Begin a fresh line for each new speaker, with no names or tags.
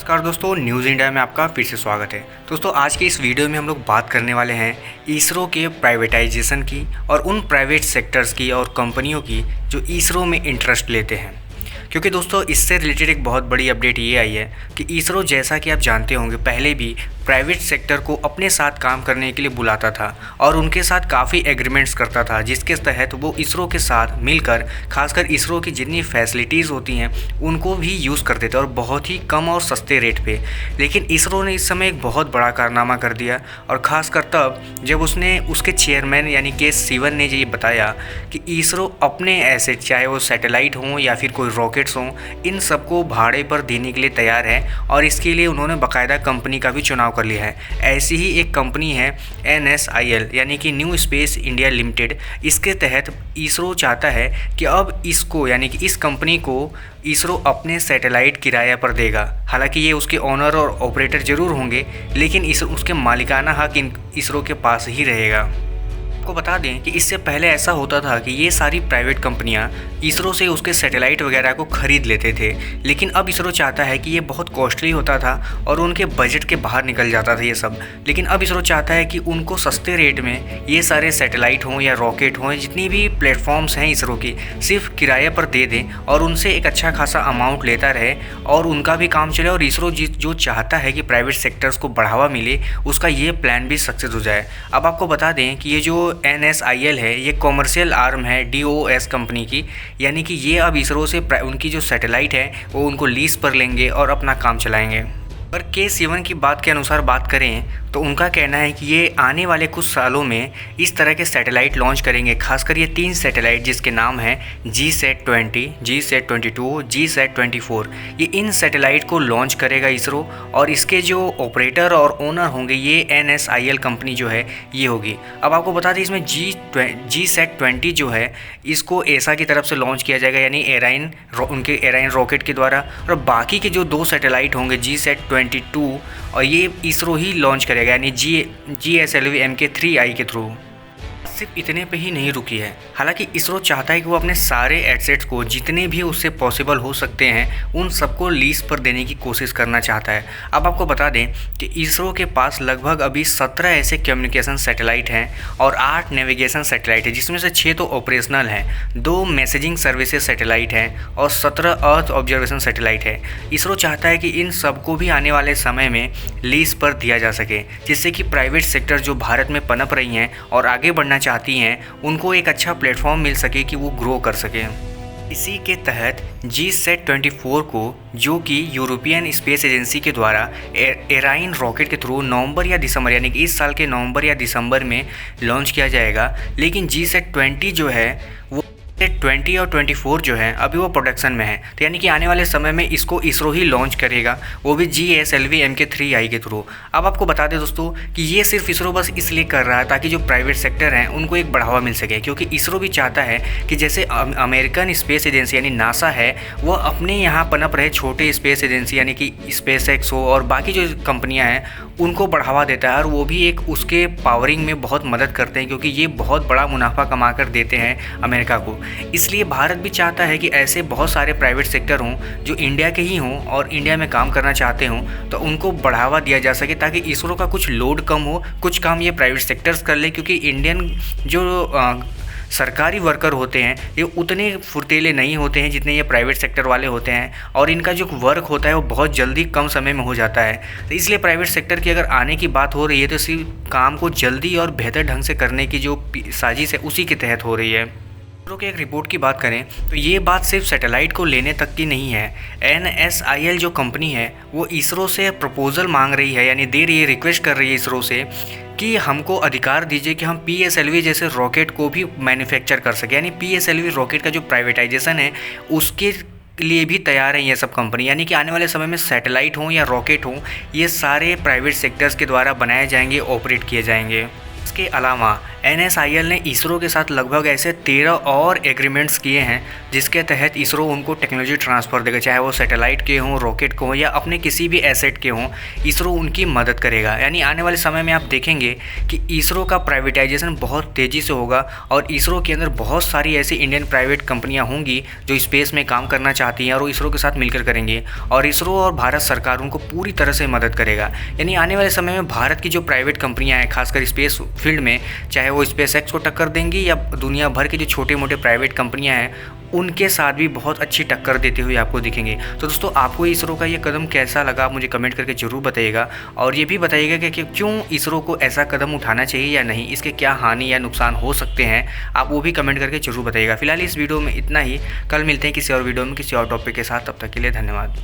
नमस्कार दोस्तों, news India में आपका फिर से स्वागत है। दोस्तों आज की इस वीडियो में हम लोग बात करने वाले हैं इसरो के प्राइवेटाइजेशन की और उन प्राइवेट सेक्टर्स की और कंपनियों की जो इसरो में इंटरेस्ट लेते हैं। क्योंकि दोस्तों इससे रिलेटेड एक बहुत बड़ी अपडेट ये आई है कि इसरो, जैसा कि आप जानते होंगे, पहले भी प्राइवेट सेक्टर को अपने साथ काम करने के लिए बुलाता था और उनके साथ काफ़ी एग्रीमेंट्स करता था, जिसके तहत वो इसरो के साथ मिलकर खासकर इसरो की जितनी फैसिलिटीज़ होती हैं उनको भी यूज़ करते थे और बहुत ही कम और सस्ते रेट पे। लेकिन इसरो ने इस समय एक बहुत बड़ा कारनामा कर दिया, और ख़ासकर तब जब उसके चेयरमैन यानी के सिवन ने ये बताया कि इसरो अपने एसेट, चाहे वो सैटेलाइट हों या फिर कोई रॉकेट्स हों, इन सबको भाड़े पर देने के लिए तैयार है। और इसके लिए उन्होंने बाकायदा कंपनी का भी चुनाव कर लिया है। ऐसी ही एक कंपनी है NSIL यानी कि न्यू स्पेस इंडिया लिमिटेड। इसके तहत इसरो चाहता है कि अब इसको यानी कि इस कंपनी को इसरो अपने सैटेलाइट किराया पर देगा। हालांकि ये उसके ओनर और ऑपरेटर ज़रूर होंगे, लेकिन उसके मालिकाना हक इसरो के पास ही रहेगा। आपको बता दें कि इससे पहले ऐसा होता था कि ये सारी प्राइवेट कंपनियां इसरो से उसके सैटेलाइट वगैरह को ख़रीद लेते थे, लेकिन अब इसरो चाहता है कि ये बहुत कॉस्टली होता था और उनके बजट के बाहर निकल जाता था ये सब। लेकिन अब इसरो चाहता है कि उनको सस्ते रेट में ये सारे सैटेलाइट हों या रॉकेट हों, जितनी भी प्लेटफॉर्म्स हैं इसरो की, सिर्फ किराए पर दे दें और उनसे एक अच्छा खासा अमाउंट लेता रहे और उनका भी काम चले। और इसरो जो चाहता है कि प्राइवेट सेक्टर्स को बढ़ावा मिले, उसका ये प्लान भी सक्सेस हो जाए। अब आपको बता दें कि ये जो NSIL है, ये कॉमर्शियल आर्म है DOS कंपनी की, यानी कि ये अब इसरो से उनकी जो सैटेलाइट है वो उनको लीज पर लेंगे और अपना काम चलाएंगे। पर के सिवन की बात के अनुसार बात करें तो उनका कहना है कि ये आने वाले कुछ सालों में इस तरह के सैटेलाइट लॉन्च करेंगे। खासकर ये 3 सैटेलाइट जिसके नाम हैं GSAT-20, GSAT-22, GSAT-24, ये इन सैटेलाइट को लॉन्च करेगा इसरो। और इसके जो ऑपरेटर और ओनर होंगे ये NSIL कंपनी जो है ये होगी। अब आपको बता दें इसमें GSAT-20 जो है इसको ESA की तरफ से लॉन्च किया जाएगा, यानी उनके एराइन रॉकेट के द्वारा। और बाकी के जो 2 सैटेलाइट होंगे GSAT-22 और ये इसरो ही लॉन्च करेगा, यानी GSLV Mk3I के थ्रू। सिर्फ इतने पे ही नहीं रुकी है। हालांकि इसरो चाहता है कि वो अपने सारे एसेट्स को, जितने भी उससे पॉसिबल हो सकते हैं, उन सबको लीज पर देने की कोशिश करना चाहता है। अब आपको बता दें कि इसरो के पास लगभग अभी 17 ऐसे कम्युनिकेशन सैटेलाइट हैं और 8 नेविगेशन सैटेलाइट है, जिसमें से 6 तो ऑपरेशनल हैं, 2 मैसेजिंग सर्विसेज सैटेलाइट हैं और 17 अर्थ ऑब्जर्वेशन सैटेलाइट है। इसरो चाहता है कि इन सबको भी आने वाले समय में लीज पर दिया जा सके, जिससे कि प्राइवेट सेक्टर जो भारत में पनप रही हैं और आगे बढ़ना चाहती हैं, उनको एक अच्छा प्लेटफॉर्म मिल सके कि वो ग्रो कर सकें। इसी के तहत GSAT-24 को, जो कि यूरोपियन स्पेस एजेंसी के द्वारा एराइन रॉकेट के थ्रू नवंबर या दिसंबर, यानी कि इस साल के नवंबर या दिसंबर में लॉन्च किया जाएगा। लेकिन GSAT-20 जो है वो 20 और 24 जो है अभी वो प्रोडक्शन में है, तो यानी कि आने वाले समय में इसको इसरो ही लॉन्च करेगा, वो भी GSLV Mk3I के थ्रू। अब आपको बता दें दोस्तों कि ये सिर्फ इसरो बस इसलिए कर रहा है ताकि जो प्राइवेट सेक्टर हैं उनको एक बढ़ावा मिल सके, क्योंकि इसरो भी चाहता है कि जैसे अमेरिकन स्पेस एजेंसी यानी नासा है, वो अपने यहाँ पनप रहे छोटे स्पेस एजेंसी यानी कि SpaceX हो और बाकी जो कंपनियाँ हैं उनको बढ़ावा देता है, और वो भी एक उसके पावरिंग में बहुत मदद करते हैं, क्योंकि ये बहुत बड़ा मुनाफा कमा कर देते हैं अमेरिका को। इसलिए भारत भी चाहता है कि ऐसे बहुत सारे प्राइवेट सेक्टर हों जो इंडिया के ही हों और इंडिया में काम करना चाहते हों, तो उनको बढ़ावा दिया जा सके ताकि इसरो का कुछ लोड कम हो, कुछ काम ये प्राइवेट सेक्टर्स कर ले। क्योंकि इंडियन जो सरकारी वर्कर होते हैं ये उतने फुर्तीले नहीं होते हैं जितने ये प्राइवेट सेक्टर वाले होते हैं, और इनका जो वर्क होता है वो बहुत जल्दी कम समय में हो जाता है। तो इसलिए प्राइवेट सेक्टर की अगर आने की बात हो रही है तो सिर्फ काम को जल्दी और बेहतर ढंग से करने की जो साजिश है उसी के तहत हो रही है। इसरो के एक रिपोर्ट की बात करें तो ये बात सिर्फ सैटेलाइट को लेने तक की नहीं है। NSIL जो कंपनी है वो इसरो से प्रपोजल मांग रही है, यानी दे रही है, रिक्वेस्ट कर रही है इसरो से कि हमको अधिकार दीजिए कि हम PSLV जैसे रॉकेट को भी मैन्युफैक्चर कर सकें। यानी PSLV रॉकेट का जो प्राइवेटाइजेशन है उसके लिए भी तैयार है ये सब कंपनी, यानी कि आने वाले समय में सैटेलाइट हों या रॉकेट हों, ये सारे प्राइवेट सेक्टर्स के द्वारा बनाए जाएंगे, ऑपरेट किए जाएंगे। इसके अलावा NSIL ने इसरो के साथ लगभग ऐसे 13 और एग्रीमेंट्स किए हैं जिसके तहत इसरो उनको टेक्नोलॉजी ट्रांसफ़र देगा, चाहे वो सैटेलाइट के हों, रॉकेट के हों या अपने किसी भी एसेट के हों, इसरो उनकी मदद करेगा। यानी आने वाले समय में आप देखेंगे कि इसरो का प्राइवेटाइजेशन बहुत तेज़ी से होगा और इसरो के अंदर बहुत सारी ऐसी इंडियन प्राइवेट कंपनियाँ होंगी जो स्पेस में काम करना चाहती हैं और वो इसरो के साथ मिलकर करेंगे और इसरो और भारत सरकार उनको पूरी तरह से मदद करेगा। यानी आने वाले समय में भारत की जो प्राइवेट कंपनियां हैं, खासकर स्पेस फील्ड में, चाहे वो स्पेस एक्स को टक्कर देंगी या दुनिया भर की जो छोटे मोटे प्राइवेट कंपनियां हैं उनके साथ भी बहुत अच्छी टक्कर देते हुए आपको दिखेंगे। तो दोस्तों, आपको इसरो का ये कदम कैसा लगा आप मुझे कमेंट करके ज़रूर बताइएगा और ये भी बताइएगा कि क्यों इसरो को ऐसा कदम उठाना चाहिए या नहीं, इसके क्या हानि या नुकसान हो सकते हैं, आप वो भी कमेंट करके ज़रूर बताइएगा। फिलहाल इस वीडियो में इतना ही, कल मिलते हैं किसी और वीडियो में किसी और टॉपिक के साथ। तब तक के लिए धन्यवाद।